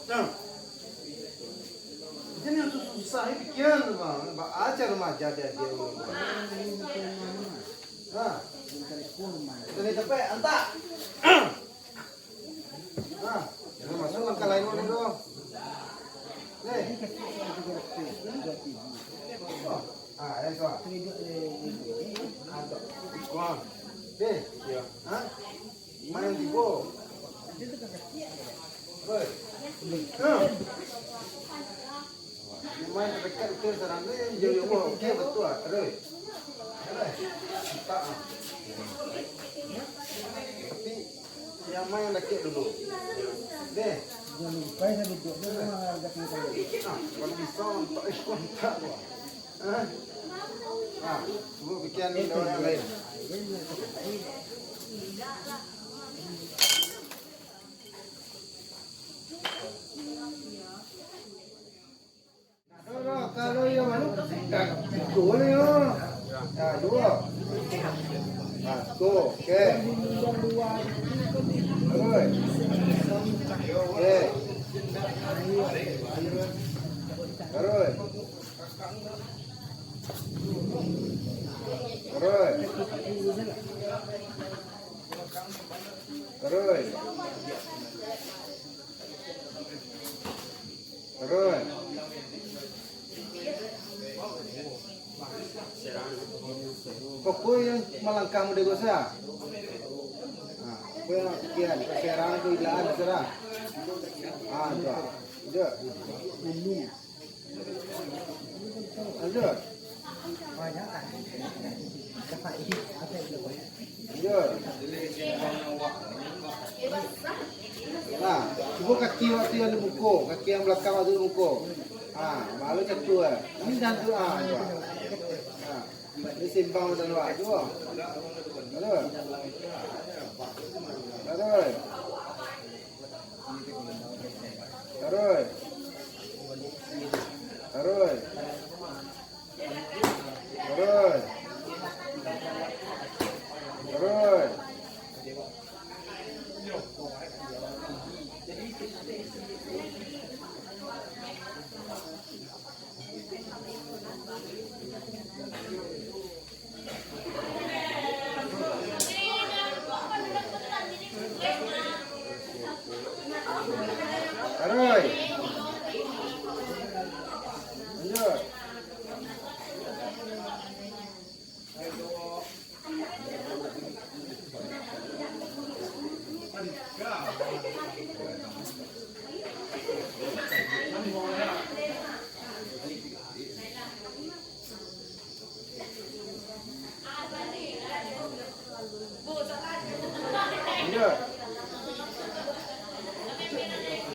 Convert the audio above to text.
Nah, ini yang susah bikin bang. Aja remaja dia. Nah, ini tapi anta. Nah, jangan masuk langkah lain dulu. Nih. Eso. Ada. Kuan. Deh. Ya. Hah? Main di bo. Oi. Main dekat ke sarang ni yo okey betul ah. Terus. Tak. Tapi yang main dekat dulu. Deh. Jangan lupa saya duduk di rumah harga tinggal. Kalau bisa untuk kontak tu. Cuba bikin ni orang lain. Kalau yang mana? Dua ni yo. Dua. Satu. Okey. Terus. Okey. Terus. Terus. Terus. Terus. Pokok yang melangkah muda gosa. Apa yang kian serang tu ilaan serang. Ada. Ada. Banyak kan? Dapat ini ada itu. Ada. Nah, cuba kaki waktu yang dibuka, kaki yang belakang waktu dibuka. Malu satu Ini satu Ini simpang dan luar cuba. Ada. Terus. Terus. Terus. Terus. Terus. Terus. Lanjut. Lanjut.